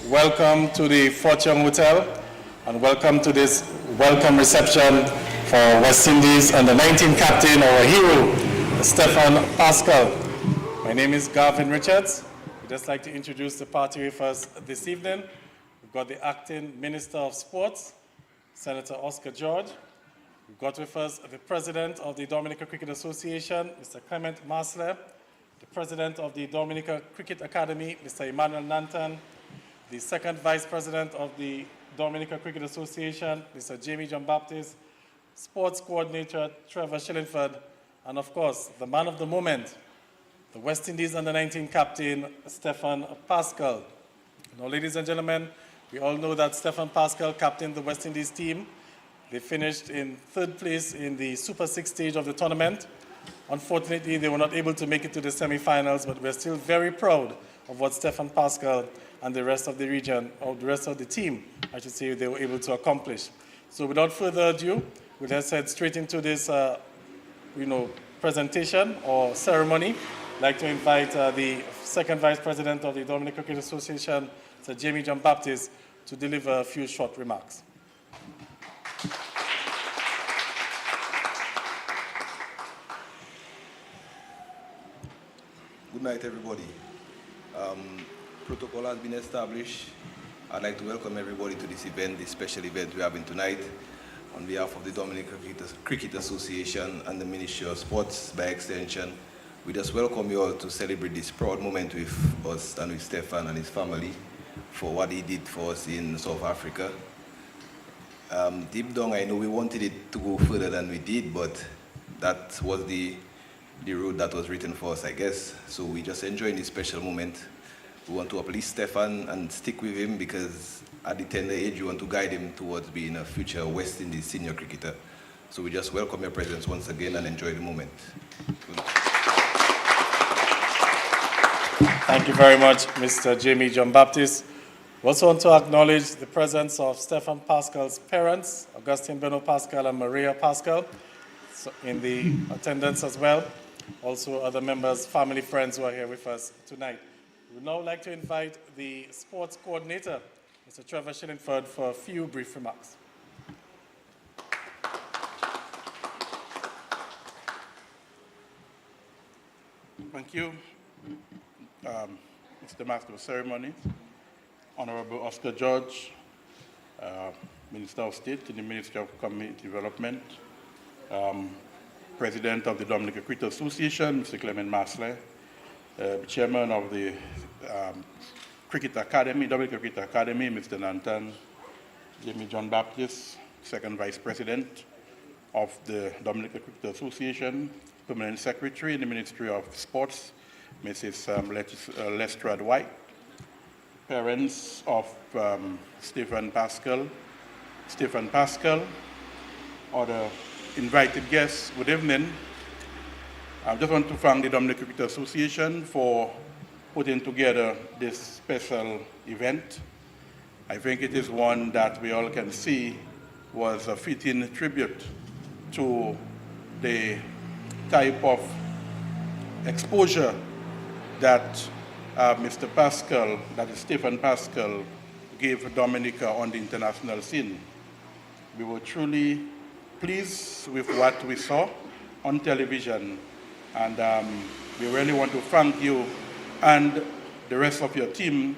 Welcome to the Fortune Hotel and welcome to this welcome reception for West Indies and the 19 captain, our hero, Stephan Pascal. My name is Garvin Richards. We'd just like to introduce the party with us this evening. We've got the acting Minister of Sports, Senator Oscar George. We've got with us the President of the Dominica Cricket Association, Mr. Clement Marsler, the President of the Dominica Cricket Academy, Mr. Emmanuel Nantan, the Second Vice President of the Dominica Cricket Association, Mr. Jamie John-Baptiste, Sports Coordinator Trevor Shillingford, and of course, the man of the moment, the West Indies Under-19 captain, Stephan Pascal. Now, ladies and gentlemen, we all know that Stephan Pascal captained the West Indies team. They finished in third place in the Super 6 stage of the tournament. Unfortunately, they were not able to make it to the semi-finals, but we're still very proud of what Stephan Pascal and the rest of the region, or the rest of the team, I should say, they were able to accomplish. So without further ado, we'll just head straight into this presentation or ceremony. I'd like to invite the Second Vice President of the Dominica Cricket Association, Sir Jamie John-Baptiste, to deliver a few short remarks. Good night, everybody. Protocol has been established. I'd like to welcome everybody to this event, this special event we're having tonight. On behalf of the Dominica Cricket Association and the Ministry of Sports, by extension, we just welcome you all to celebrate this proud moment with us and with Stephan and his family for what he did for us in South Africa. Deep down, I know we wanted it to go further than we did, but that was the road that was written for us, I guess. So we just enjoying this special moment. We want to uplift Stephan and stick with him because at the tender age, we want to guide him towards being a future West Indies senior cricketer. So we just welcome your presence once again and enjoy the moment. Thank you very much, Mr. Jamie John-Baptiste. We also want to acknowledge the presence of Stephan Pascal's parents, Augustine Beno Pascal and Maria Pascal, in the attendance as well. Also other members, family, friends who are here with us tonight. We would now like to invite the sports coordinator, Mr. Trevor Shillingford, for a few brief remarks. Thank you, Mr. Master of Ceremonies, Honorable Oscar George, Minister of State in the Ministry of Community Development, President of the Dominica Cricket Association, Mr. Clement Marsler, Chairman of the Cricket Academy, Dominica Cricket Academy, Mr. Nantan, Jamie John-Baptiste, Second Vice President of the Dominica Cricket Association, Permanent Secretary in the Ministry of Sports, Mrs. Lestrade White, parents of Stephan Pascal, other invited guests, good evening. I just want to thank the Dominica Cricket Association for putting together this special event. I think it is one that we all can see was a fitting tribute to the type of exposure that Mr. Pascal, that is Stephan Pascal, gave Dominica on the international scene. We were truly pleased with what we saw on television, and we really want to thank you and the rest of your team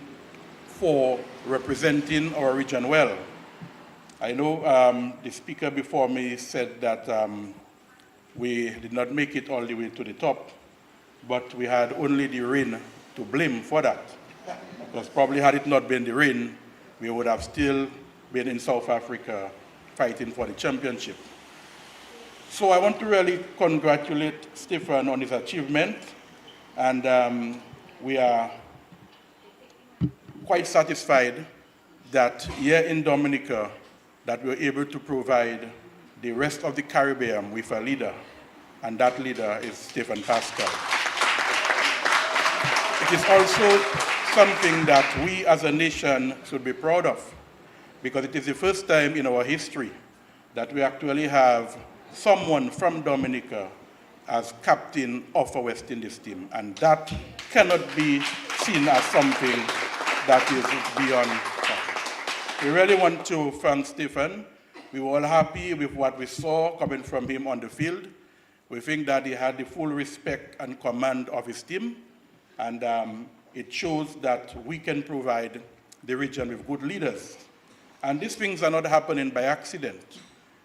for representing our region well. I know the speaker before me said that we did not make it all the way to the top, but we had only the rain to blame for that. Because probably had it not been the rain, we would have still been in South Africa fighting for the championship. So I want to really congratulate Stephan on his achievement, and we are quite satisfied that here in Dominica that we're able to provide the rest of the Caribbean with a leader, and that leader is Stephan Pascal. It is also something that we as a nation should be proud of, because it is the first time in our history that we actually have someone from Dominica as captain of a West Indies team, and that cannot be seen as something that is beyond us. We really want to thank Stephan. We were all happy with what we saw coming from him on the field. We think that he had the full respect and command of his team, and it shows that we can provide the region with good leaders. And these things are not happening by accident,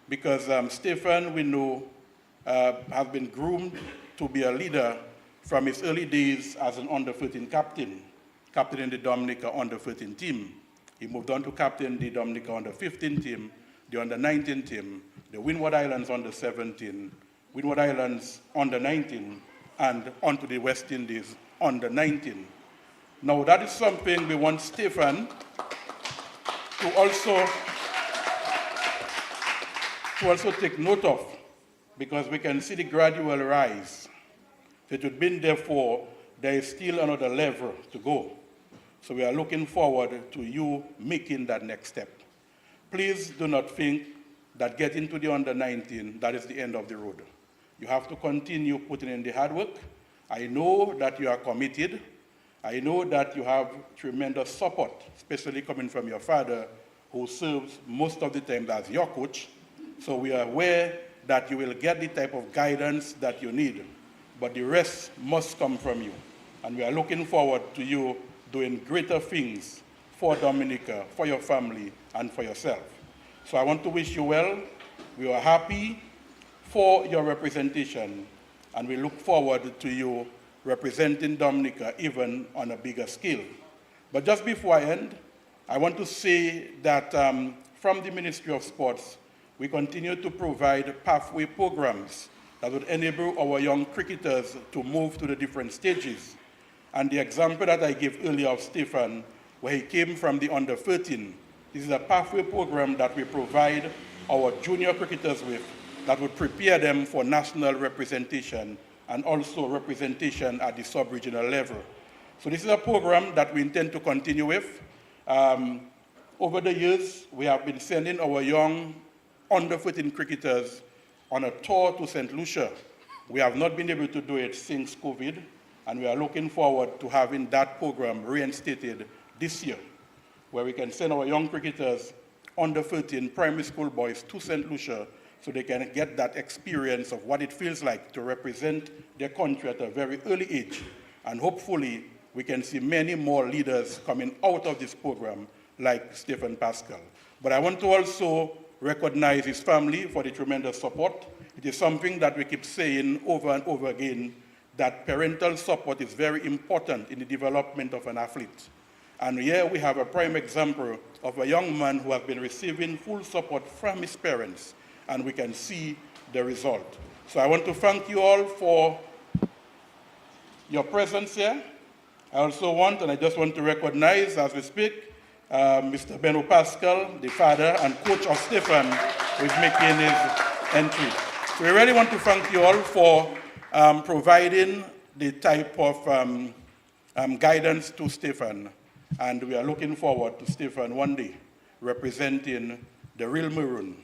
because Stephan, we know, has been groomed to be a leader from his early days as an under-13 captain in the Dominica under-13 team. He moved on to captain the Dominica under-15 team, the under-19 team, the Windward Islands under-17, Windward Islands under-19, and onto the West Indies under-19. Now that is something we want Stephan to also take note of, because we can see the gradual rise. It would mean, therefore, there is still another level to go. So we are looking forward to you making that next step. Please do not think that getting to the under-19, that is the end of the road. You have to continue putting in the hard work. I know that you are committed. I know that you have tremendous support, especially coming from your father, who serves most of the time as your coach. So we are aware that you will get the type of guidance that you need, but the rest must come from you. And we are looking forward to you doing greater things for Dominica, for your family, and for yourself. So I want to wish you well. We are happy for your representation, and we look forward to you representing Dominica even on a bigger scale. But just before I end, I want to say that from the Ministry of Sports, we continue to provide pathway programs that would enable our young cricketers to move to the different stages. And the example that I gave earlier of Stephan, where he came from the under-13, this is a pathway program that we provide our junior cricketers with that would prepare them for national representation and also representation at the sub-regional level. So this is a program that we intend to continue with. Over the years, we have been sending our young under-13 cricketers on a tour to St. Lucia. We have not been able to do it since COVID, and we are looking forward to having that program reinstated this year, where we can send our young cricketers, under-13 primary school boys, to St. Lucia so they can get that experience of what it feels like to represent their country at a very early age. And hopefully, we can see many more leaders coming out of this program, like Stephan Pascal. But I want to also recognize his family for the tremendous support. It is something that we keep saying over and over again, that parental support is very important in the development of an athlete. And here we have a prime example of a young man who has been receiving full support from his parents, and we can see the result. So I want to thank you all for your presence here. I also want, and I just want to recognize as we speak, Mr. Stephan Pascal, the father and coach of Stephan, who is making his entry. So we really want to thank you all for providing the type of guidance to Stephan. And we are looking forward to Stephan one day representing the real Maroon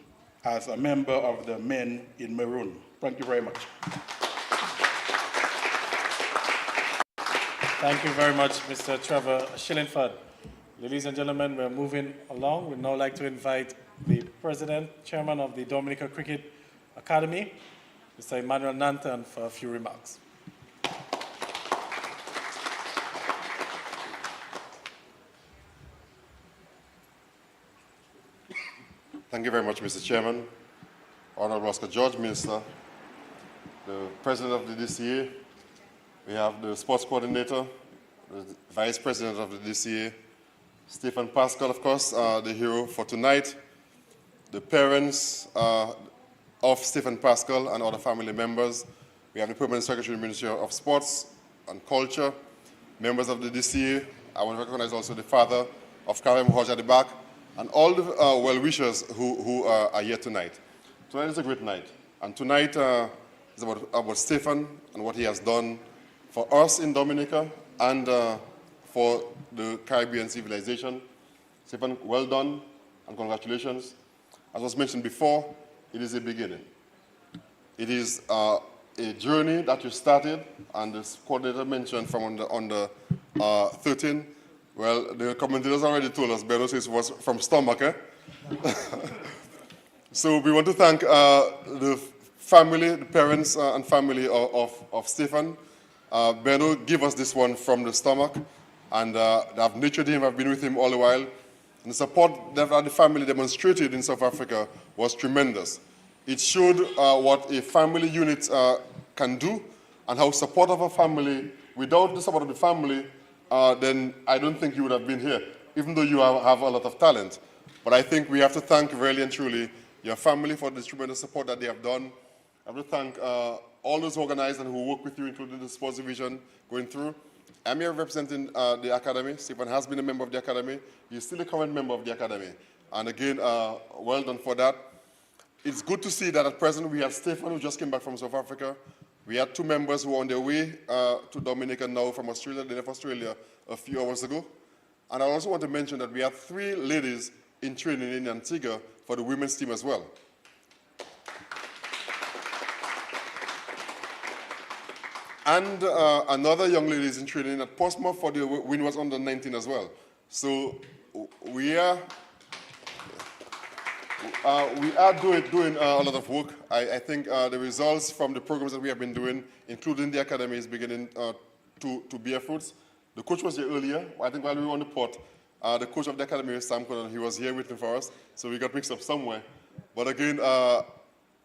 as a member of the Men in Maroon. Thank you very much. Thank you very much, Mr. Trevor Shillingford. Ladies and gentlemen, we're moving along. We'd now like to invite the President, Chairman of the Dominica Cricket Academy, Mr. Emmanuel Nanton, for a few remarks. Thank you very much, Mr. Chairman. Honorable Oscar George, Minister, the President of the DCA, we have the Sports Coordinator, the Vice President of the DCA, Stephan Pascal, of course, the hero for tonight, the parents of Stephan Pascal and other family members. We have the Permanent Secretary of the Ministry of Sports and Culture, members of the DCA. I want to recognize also the father of Karim Hodge at the back, and all the well-wishers who are here tonight. Tonight is a great night, and tonight is about Stephan and what he has done for us in Dominica and for the Caribbean civilization. Stephan, well done and congratulations. As was mentioned before, it is a beginning. It is a journey that you started, and the coordinator mentioned from under 13. Well, the commentators already told us, Beno says it was from stomach, eh? So we want to thank the family, the parents and family of Stephan. Beno gave us this one from the stomach, and I've nurtured him, I've been with him all the while. And the support that the family demonstrated in South Africa was tremendous. It showed what a family unit can do, and how support of a family, without the support of the family, then I don't think you would have been here, even though you have a lot of talent. But I think we have to thank really and truly your family for the tremendous support that they have done. I have to thank all those organized and who work with you, including the sports division going through. I'm here representing the academy. Stephan has been a member of the academy. He's still a current member of the academy. And again, well done for that. It's good to see that at present we have Stephan, who just came back from South Africa. We had 2 members who were on their way to Dominica now from Australia. They left Australia a few hours ago. And I also want to mention that we have 3 ladies in training in Antigua for the women's team as well. And another young lady is in training at Portsmouth for the when was under 19 as well. So we are doing a lot of work. I think the results from the programs that we have been doing, including the academy, is beginning to bear fruits. The coach was here earlier. I think while we were on the port, the coach of the academy, Sam Connon, he was here waiting for us, so we got mixed up somewhere. But again,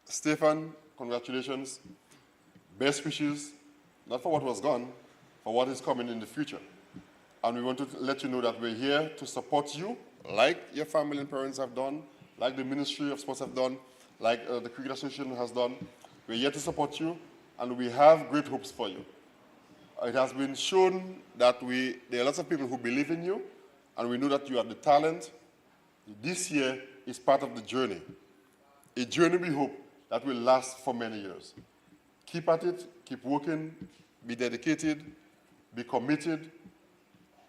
Stephan, congratulations. Best wishes, not for what was gone, for what is coming in the future. And we want to let you know that we're here to support you, like your family and parents have done, like the Ministry of Sports have done, like the Cricket Association has done. We're here to support you, and we have great hopes for you. It has been shown that there are lots of people who believe in you, and we know that you have the talent. This year is part of the journey, a journey we hope that will last for many years. Keep at it, keep working, be dedicated, be committed.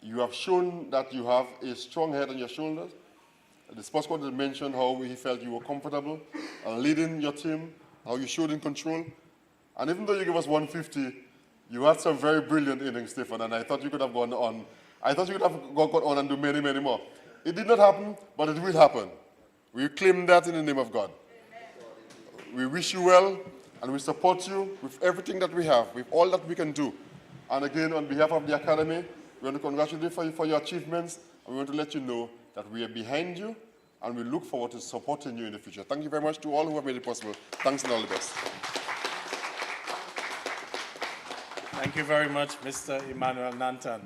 You have shown that you have a strong head on your shoulders. The sports coordinator mentioned how he felt you were comfortable leading your team, how you showed in control. And even though you gave us 150, you had some very brilliant innings, Stephan, and I thought you could have gone on. I thought you could have gone on and do many, many more. It did not happen, but it will happen. We claim that in the name of God. We wish you well, and we support you with everything that we have, with all that we can do. And again, on behalf of the academy, we want to congratulate you for your achievements, and we want to let you know that we are behind you, and we look forward to supporting you in the future. Thank you very much to all who have made it possible. Thanks and all the best. Thank you very much, Mr. Emmanuel Nantan.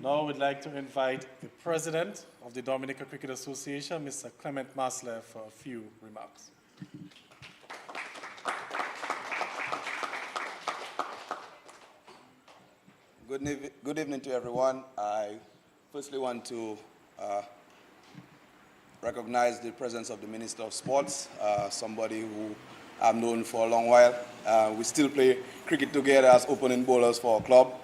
Now we'd like to invite the President of the Dominica Cricket Association, Mr. Clement Masler, for a few remarks. Good evening to everyone. I firstly want to recognize the presence of the Minister of Sports, somebody who I've known for a long while. We still play cricket together as opening bowlers for our club.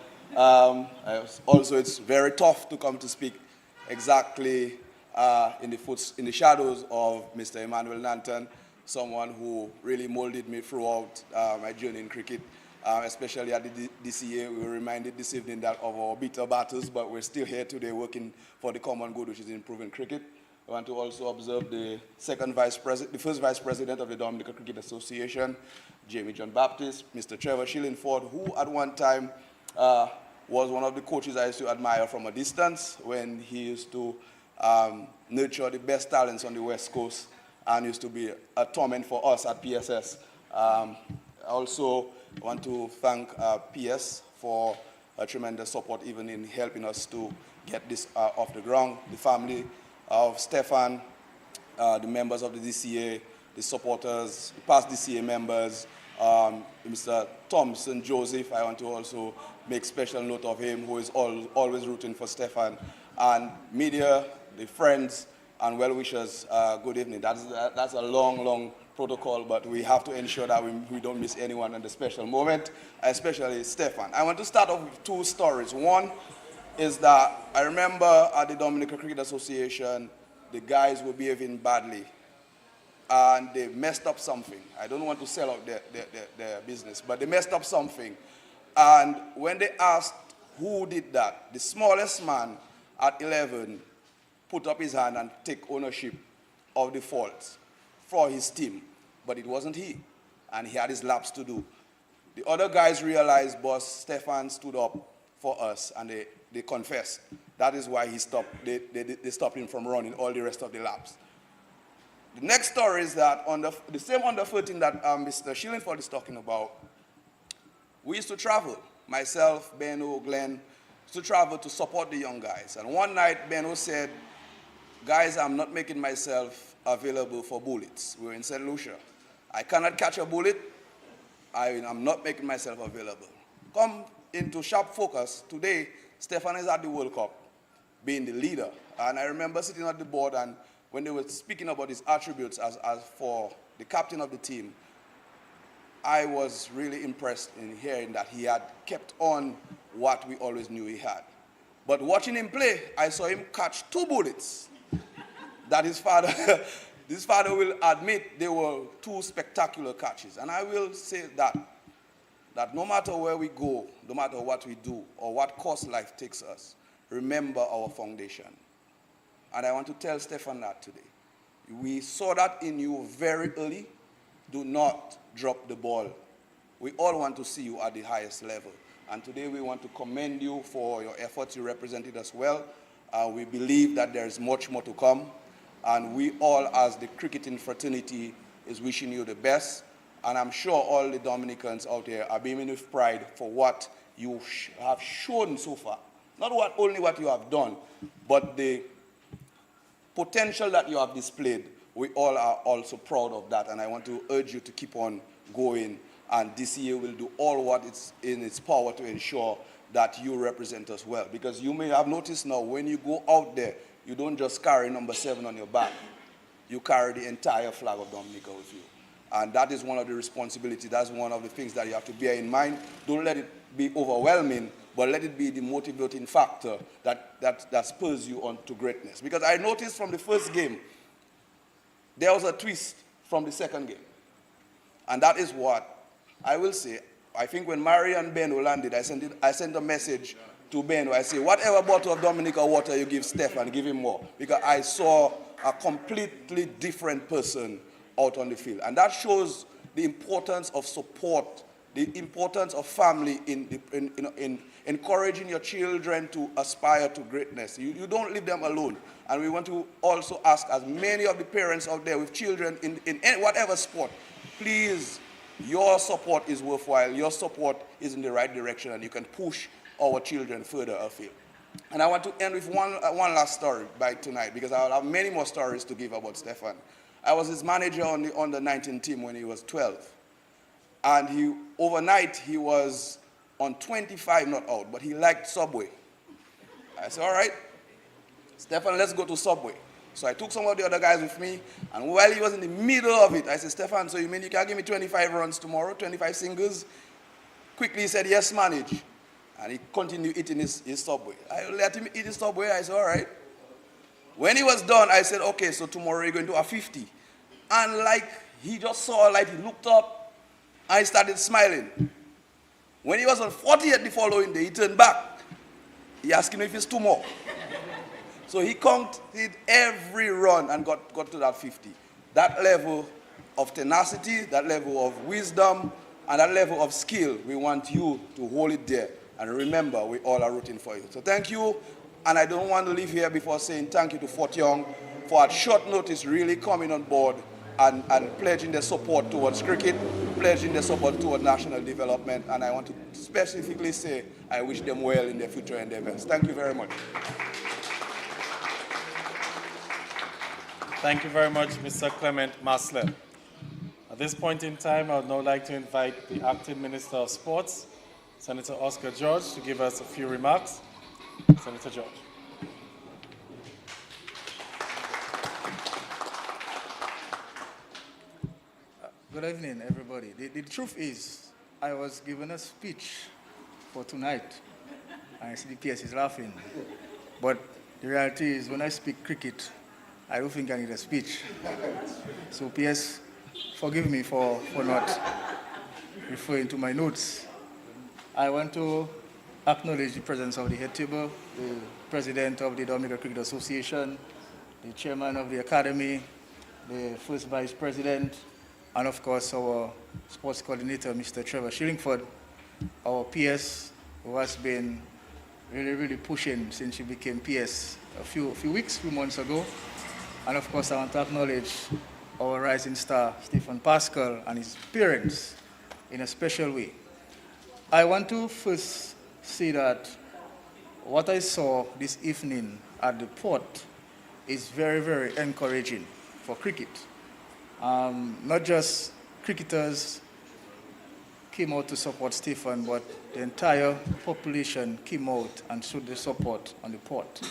Also, it's very tough to come to speak exactly in the shadows of Mr. Emmanuel Nantan, someone who really molded me throughout my journey in cricket. Especially at the DCA, we were reminded this evening that of our bitter battles, but we're still here today working for the common good, which is improving cricket. I want to also observe the first vice president of the Dominica Cricket Association, Jamie John Baptist, Mr. Trevor Shillingford, who at one time was one of the coaches I used to admire from a distance when he used to nurture the best talents on the West Coast and used to be a torment for us at PSS. Also, I want to thank PS for tremendous support even in helping us to get this off the ground. The family of Stephan, the members of the DCA, the supporters, the past DCA members, Mr. Thompson Joseph, I want to also make special note of him, who is always rooting for Stephan, and media, the friends, and well-wishers, good evening. That's a long protocol, but we have to ensure that we don't miss anyone in the special moment, especially Stephan. I want to start off with 2 stories. One is that I remember at the Dominica Cricket Association, the guys were behaving badly, and they messed up something. I don't want to sell out their business, but they messed up something. And when they asked who did that, the smallest man at 11 put up his hand and take ownership of the faults for his team, but it wasn't he, and he had his laps to do. The other guys realized boss Stephan stood up for us, and they confessed. That is why he stopped. They stopped him from running all the rest of the laps. The next story is that the same under 13 that Mr. Shillingford is talking about, we used to travel. Myself, Benno, Glenn, used to travel to support the young guys. And one night, Benno said, guys, I'm not making myself available for bullets. We were in St. Lucia. I cannot catch a bullet. I'm not making myself available. Come into sharp focus. Today, Stephan is at the World Cup, being the leader. And I remember sitting at the board, and when they were speaking about his attributes as for the captain of the team, I was really impressed in hearing that he had kept on what we always knew he had. But watching him play, I saw him catch 2 bullets that his father will admit they were 2 spectacular catches. And I will say that no matter where we go, no matter what we do, or what course life takes us, remember our foundation. And I want to tell Stephan that today. We saw that in you very early. Do not drop the ball. We all want to see you at the highest level. And today we want to commend you for your efforts. You represented us well. We believe that there is much more to come. And we all, as the cricketing fraternity, is wishing you the best. And I'm sure all the Dominicans out there are beaming with pride for what you have shown so far. Not only what you have done, but the potential that you have displayed. We all are also proud of that, and I want to urge you to keep on going, and this year will do all what is in its power to ensure that you represent us well. Because you may have noticed now, when you go out there, you don't just carry number 7 on your back. You carry the entire flag of Dominica with you. And that is one of the responsibilities. That's one of the things that you have to bear in mind. Don't let it be overwhelming, but let it be the motivating factor that spurs you on to greatness. Because I noticed from the first game, there was a twist from the second game. And that is what I will say. I think when Mario and Benno landed, I sent a message to Benno. I say, whatever bottle of Dominica water you give Stephan, give him more. Because I saw a completely different person out on the field. And that shows the importance of support, the importance of family in encouraging your children to aspire to greatness. You don't leave them alone. And we want to also ask as many of the parents out there with children in whatever sport, please, your support is worthwhile. Your support is in the right direction, and you can push our children further afield. And I want to end with one last story by tonight, because I will have many more stories to give about Stephan. I was his manager on the under-19 team when he was 12. And overnight, he was on 25 not out, but he liked Subway. I said, all right, Stephan, let's go to Subway. So I took some of the other guys with me, and while he was in the middle of it, I said, Stephan, so you mean you can give me 25 runs tomorrow, 25 singles? Quickly he said, yes, manage. And he continued eating his Subway. I let him eat his Subway. I said, all right. When he was done, I said, okay, so tomorrow you're going to have 50. And like, he just saw a light, he looked up, and he started smiling. When he was on 48 the following day, he turned back. He asked him if it's 2 more. So he counted every run and got to that 50. That level of tenacity, that level of wisdom, and that level of skill, we want you to hold it there. And remember, we all are rooting for you. So thank you. And I don't want to leave here before saying thank you to Fort Young for at short notice really coming on board and pledging their support towards cricket, pledging their support towards national development. And I want to specifically say I wish them well in their future endeavors. Thank you very much. Thank you very much, Mr. Clement Masler. At this point in time, I would now like to invite the Acting Minister of Sports, Senator Oscar George, to give us a few remarks. Senator George. Good evening, everybody. The truth is, I was given a speech for tonight. I see the PS is laughing. But the reality is, when I speak cricket, I don't think I need a speech. So PS, forgive me for not referring to my notes. I want to acknowledge the presence of the head table, the president of the Dominica Cricket Association, the chairman of the academy, the first vice president, and of course our sports coordinator, Mr. Trevor Shillingford, our PS, who has been really pushing since she became PS a few months ago. And of course, I want to acknowledge our rising star, Stephan Pascal, and his parents in a special way. I want to first say that what I saw this evening at the port is very encouraging for cricket. Not just cricketers came out to support Stephan, but the entire population came out and showed the support on the port.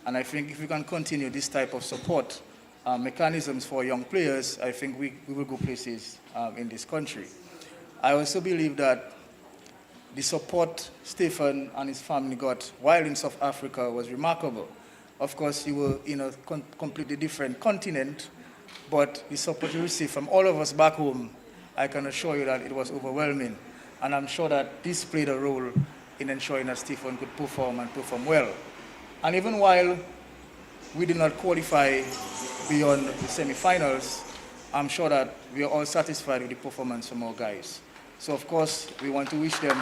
And I think if we can continue this type of support mechanisms for young players, I think we will go places in this country. I also believe that the support Stephan and his family got while in South Africa was remarkable. Of course, you were in a completely different continent, but the support you received from all of us back home, I can assure you that it was overwhelming. And I'm sure that this played a role in ensuring that Stephan could perform and perform well. And even while we did not qualify beyond the semi-finals, I'm sure that we are all satisfied with the performance from our guys. So of course, we want to wish them,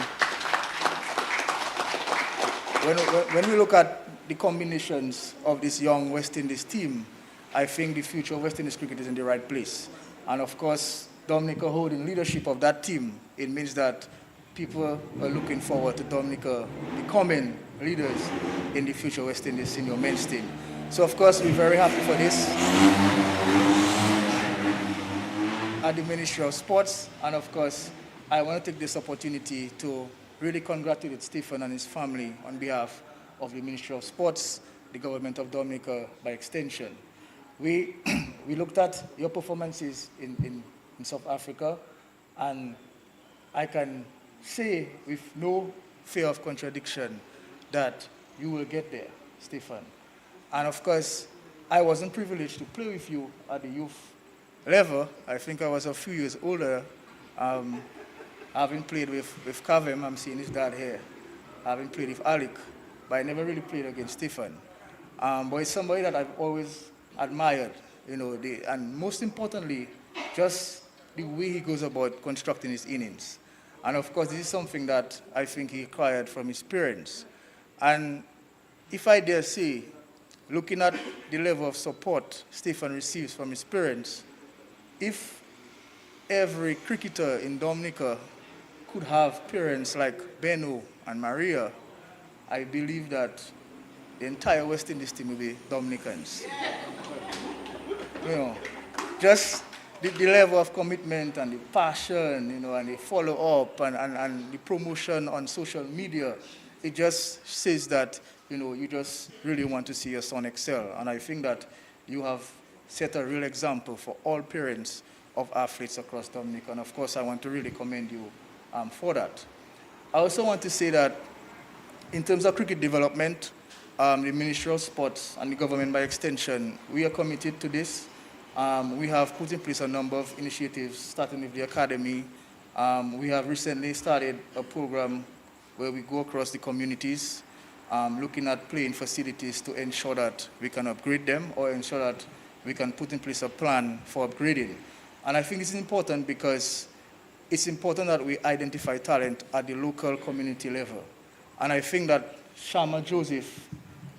when we look at the combinations of this young West Indies team, I think the future of West Indies cricket is in the right place. And of course, Dominica holding leadership of that team, it means that people are looking forward to Dominica becoming leaders in the future West Indies senior men's team. So of course, we're very happy for this at the Ministry of Sports. And of course, I want to take this opportunity to really congratulate Stephan and his family on behalf of the Ministry of Sports, the government of Dominica by extension. We looked at your performances in South Africa, and I can say with no fear of contradiction that you will get there, Stephan. And of course, I wasn't privileged to play with you at the youth level. I think I was a few years older. Having played with Kavem, I'm seeing his dad here. Having played with Alec, but I never really played against Stephan. But it's somebody that I've always admired, and most importantly, just the way he goes about constructing his innings. And of course, this is something that I think he acquired from his parents. And if I dare say, looking at the level of support Stephan receives from his parents, if every cricketer in Dominica could have parents like Benno and Maria, I believe that the entire West Indies team will be Dominicans. Just the level of commitment and the passion, and the follow-up and the promotion on social media, it just says that, you just really want to see your son excel. And I think that you have set a real example for all parents of athletes across Dominica. And of course, I want to really commend you for that. I also want to say that in terms of cricket development, the Ministry of Sports and the government by extension, we are committed to this. We have put in place a number of initiatives, starting with the academy. We have recently started a program where we go across the communities, looking at playing facilities to ensure that we can upgrade them or ensure that we can put in place a plan for upgrading. And I think it's important because it's important that we identify talent at the local community level. And I think that Shama Joseph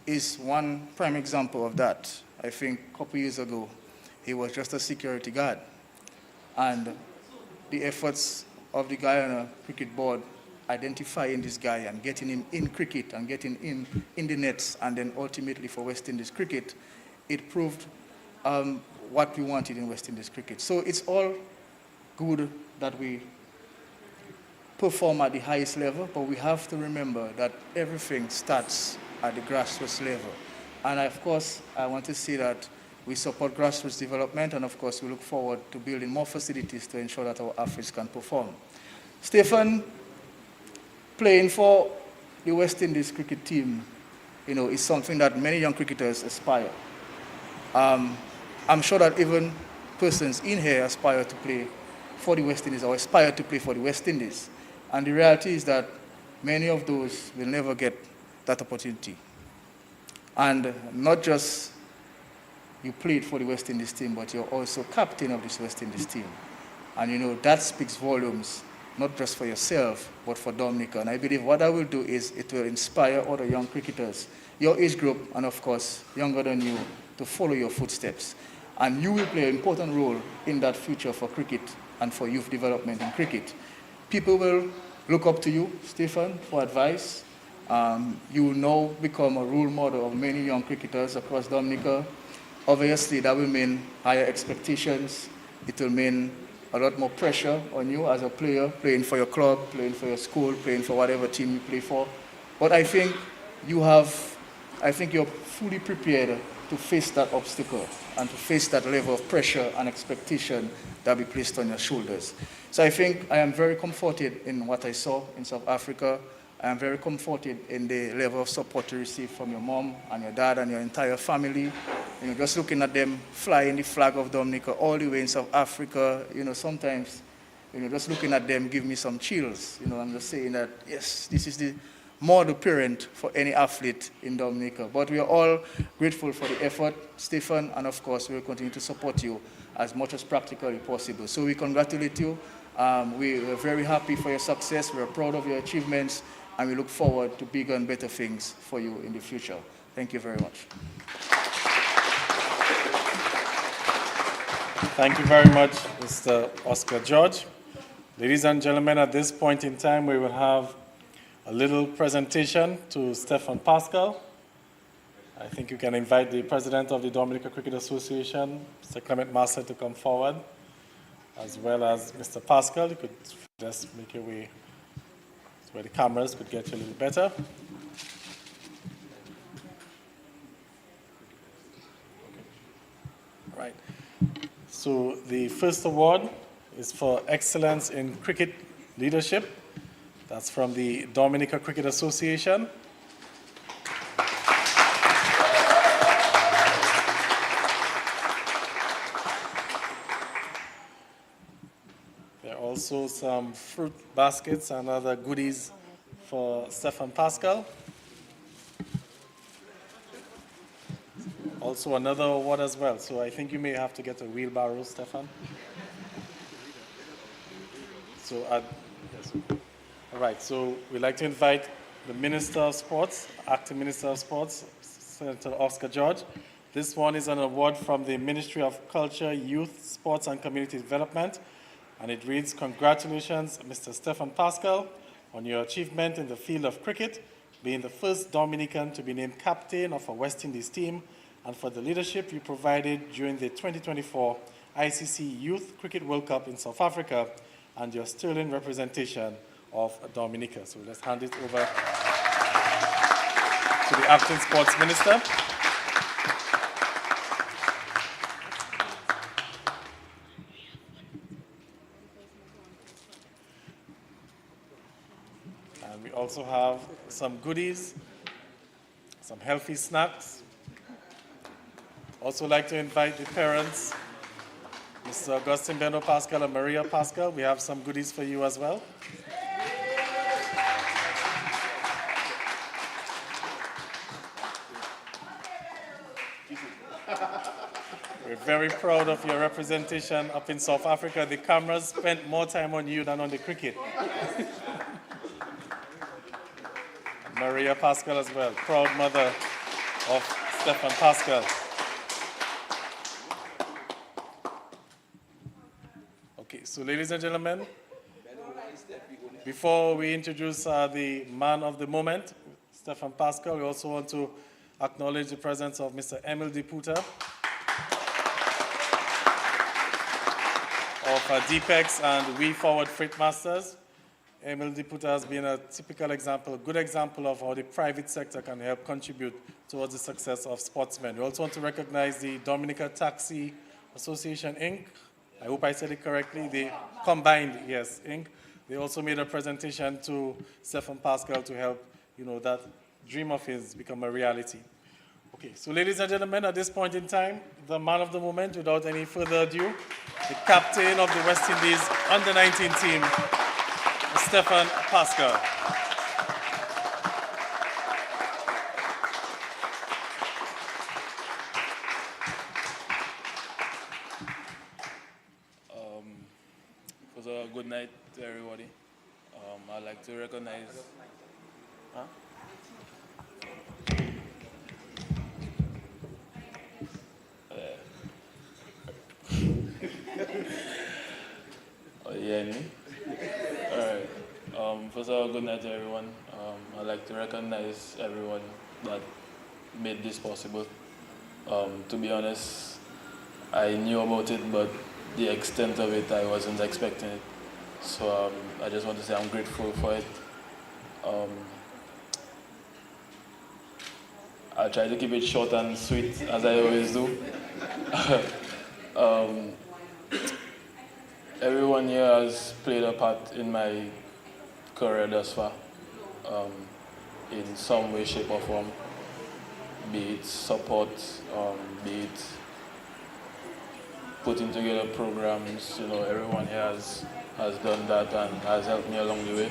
is one prime example of that. I think a couple years ago, he was just a security guard. And the efforts of the Guyana Cricket Board identifying this guy and getting him in cricket and getting him in the nets and then ultimately for West Indies cricket, it proved what we wanted in West Indies cricket. So it's all good that we perform at the highest level, but we have to remember that everything starts at the grassroots level. And of course, I want to say that we support grassroots development, and of course, we look forward to building more facilities to ensure that our athletes can perform. Stephan, playing for the West Indies cricket team, is something that many young cricketers aspire. I'm sure that even persons in here aspire to play for the West Indies or aspire to play for the West Indies. And the reality is that many of those will never get that opportunity. And not just you played for the West Indies team, but you're also captain of this West Indies team. And you know, that speaks volumes, not just for yourself, but for Dominica. And I believe what I will do is it will inspire other young cricketers, your age group, and of course, younger than you, to follow your footsteps. And you will play an important role in that future for cricket and for youth development in cricket. People will look up to you, Stephan, for advice. You will now become a role model of many young cricketers across Dominica. Obviously, that will mean higher expectations. It will mean a lot more pressure on you as a player, playing for your club, playing for your school, playing for whatever team you play for. But I think you're fully prepared to face that obstacle and to face that level of pressure and expectation that will be placed on your shoulders. So I think I am very comforted in what I saw in South Africa. I am very comforted in the level of support you receive from your mom and your dad and your entire family. You know, just looking at them flying the flag of Dominica all the way in South Africa, you know, sometimes, you know, just looking at them give me some chills. You know, I'm just saying that, yes, this is the model parent for any athlete in Dominica. But we are all grateful for the effort, Stephan, and of course, we will continue to support you as much as practically possible. So we congratulate you. We are very happy for your success. We are proud of your achievements, and we look forward to bigger and better things for you in the future. Thank you very much. Thank you very much, Mr. Oscar George. Ladies and gentlemen, at this point in time, we will have a little presentation to Stephan Pascal. I think you can invite the president of the Dominica Cricket Association, Mr. Clement Master, to come forward, as well as Mr. Pascal. You could just make your way where the cameras could get you a little better. Right. So the first award is for excellence in cricket leadership. That's from the Dominica Cricket Association. There are also some fruit baskets and other goodies for Stephan Pascal. Also another award as well. So I think you may have to get a wheelbarrow, Stephan. So, yes. All right, so we'd like to invite the Minister of Sports, Acting Minister of Sports, Senator Oscar George. This one is an award from the Ministry of Culture, Youth, Sports and Community Development. And it reads, congratulations, Mr. Stephan Pascal, on your achievement in the field of cricket, being the first Dominican to be named captain of a West Indies team, and for the leadership you provided during the 2024 ICC Youth Cricket World Cup in South Africa, and your sterling representation of Dominica. So let's hand it over to the Acting Sports Minister. And we also have some goodies, some healthy snacks. Also like to invite the parents, Mr. Augustine Beno Pascal and Maria Pascal. We have some goodies for you as well. We're very proud of your representation up in South Africa. The cameras spent more time on you than on the cricket. Maria Pascal as well, proud mother of Stephan Pascal. Okay, so ladies and gentlemen, before we introduce the man of the moment, Stephan Pascal, we also want to acknowledge the presence of Mr. Emil Diputa of DPEX and We Forward Freight Masters. Emil Diputa has been a typical example, a good example of how the private sector can help contribute towards the success of sportsmen. We also want to recognize the Dominica Taxi Association, Inc. I hope I said it correctly. They combined, yes, Inc. They also made a presentation to Stephan Pascal to help, that dream of his become a reality. Okay, so ladies and gentlemen, at this point in time, the man of the moment, without any further ado, the captain of the West Indies under-19 team, Stephan Pascal. First of all, good night to everybody. I'd like to recognize. Huh? Oh, yeah, me? Alright. First of all, good night to everyone. I'd like to recognize everyone that made this possible. To be honest, I knew about it, but the extent of it, I wasn't expecting it. So I just want to say I'm grateful for it. I'll try to keep it short and sweet, as I always do. um, Everyone here has played a part in my career thus far, in some way, shape, or form. Be it support, be it putting together programs. Everyone here has done that and has helped me along the way.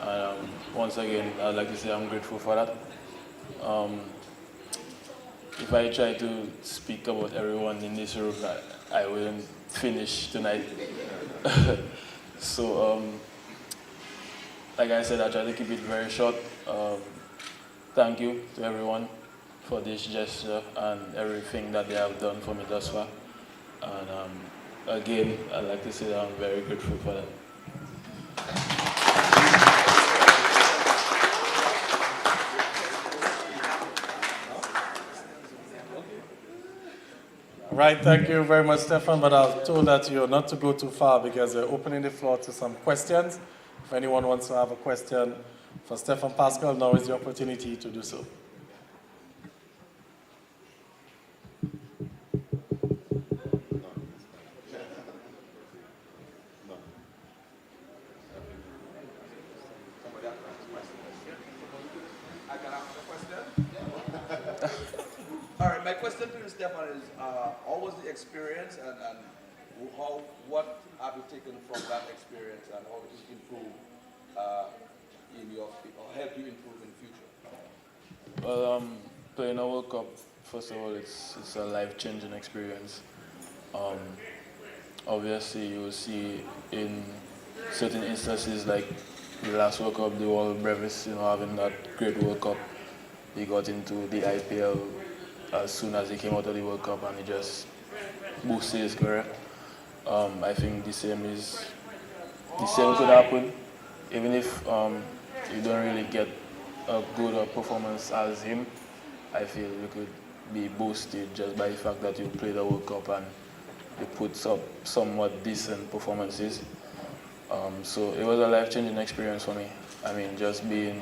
And once again, I'd like to say I'm grateful for that. If I try to speak about everyone in this room, I wouldn't finish tonight. So, like I said, I try to keep it very short. Thank you to everyone for this gesture and everything that they have done for me thus far. And again, I'd like to say that I'm very grateful for that. Right, thank you very much, Stephan, but I was told that you're not to go too far because we're opening the floor to some questions. If anyone wants to have a question for Stephan Pascal, now is the opportunity to do so. I can ask a question? All right, my question to you, Stephan, is how was the experience and what have you taken from that experience and how it has improved or help you improve in the future? Well, playing a World Cup, first of all, it's a life-changing experience. Obviously, you will see in certain instances like the last World Cup, the World Brevis, having that great World Cup. He got into the IPL as soon as he came out of the World Cup and he just boosted his career. I think the same could happen, even if you don't really get a good performance as him. I feel you could be boosted just by the fact that you played the World Cup and you put up somewhat decent performances. So it was a life-changing experience for me. I mean, just being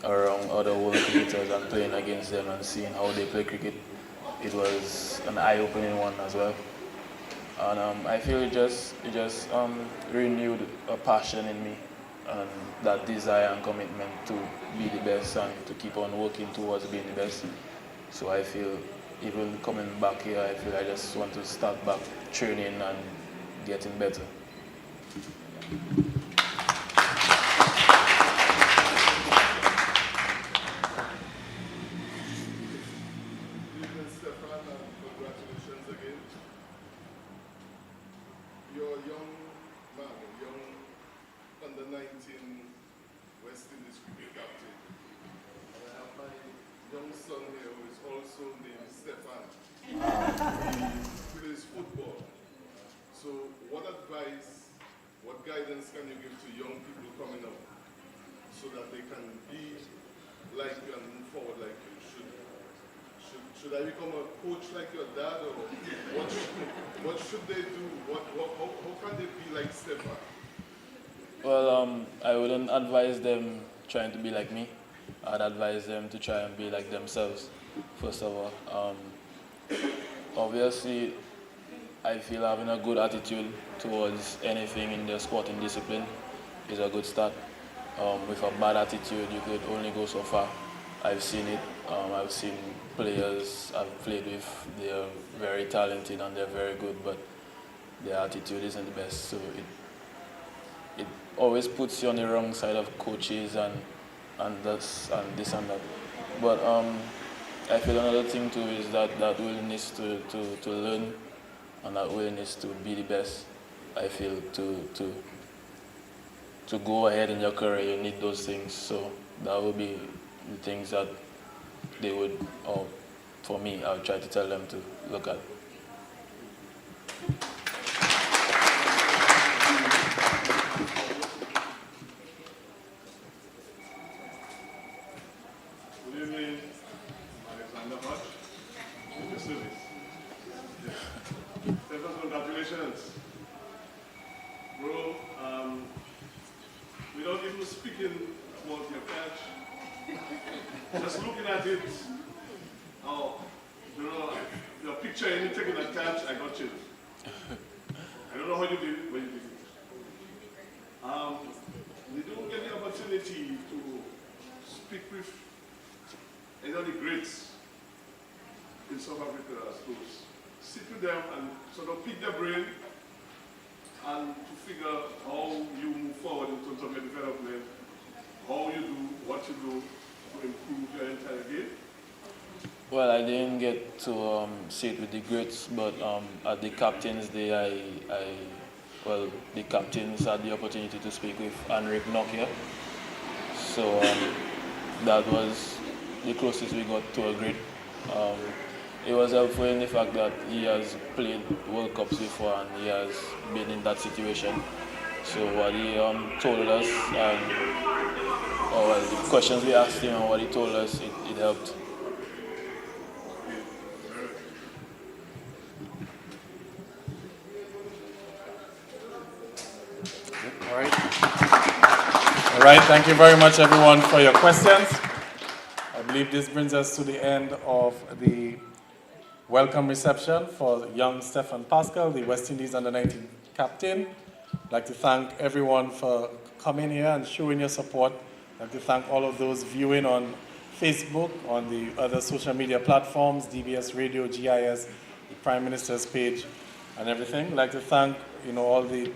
around other world cricketers and playing against them and seeing how they play cricket, it was an eye-opening one as well. And I feel it just renewed a passion in me and that desire and commitment to be the best and to keep on working towards being the best. So I feel even coming back here, I feel I just want to start back training and getting better. Stephan, and congratulations again. You're a young man, a young under-19 West Indies cricket captain. And I have my young son here who is also named Stephan. He plays football. So what advice, what guidance can you give to young people coming up so that they can be like you and move forward like you? Should I become a coach like your dad, or what should they do? How can they be like Stephan? Well, I wouldn't advise them trying to be like me. I'd advise them to try and be like themselves, first of all. Obviously, I feel having a good attitude towards anything in the sporting discipline is a good start. With a bad attitude, you could only go so far. I've seen it. I've seen players I've played with, they are very talented and they're very good, but their attitude isn't the best. So it always puts you on the wrong side of coaches and this and that. But I feel another thing too is that willingness to learn and that willingness to be the best. I feel to go ahead in your career, you need those things. So that would be the things that they would, or for me, I would try to tell them to look at. Good evening, Alexander Hodge. Good service. Stephan, congratulations. Bro, without even speaking about your catch, just looking at it, your picture and you taking a catch, I got chills. I don't know how you did it, but you did it. We don't get the opportunity to speak with any of the greats in South Africa, I suppose. Sit with them and sort of pick their brain and to figure how you move forward in terms of your development, how you do, what you do to improve your entire game. Well, I didn't get to sit with the greats, but at the captain's day, the captains had the opportunity to speak with Henrik Nokia. So that was the closest we got to a great. It was helpful in the fact that he has played World Cups before and he has been in that situation. So what he told us or the questions we asked him and what he told us, it helped. All right, thank you very much everyone for your questions. I believe this brings us to the end of the welcome reception for young Stephan Pascal, the West Indies under-19 captain. I'd like to thank everyone for coming here and showing your support. I'd like to thank all of those viewing on Facebook, on the other social media platforms, DBS Radio, GIS, the Prime Minister's page, and everything. I'd like to thank all the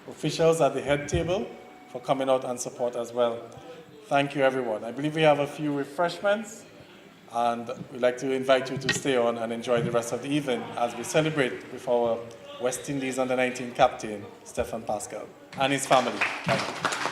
officials at the head table for coming out and support as well. Thank you, everyone. I believe we have a few refreshments, and we'd like to invite you to stay on and enjoy the rest of the evening as we celebrate with our West Indies under-19 captain, Stephan Pascal, and his family. Thank you.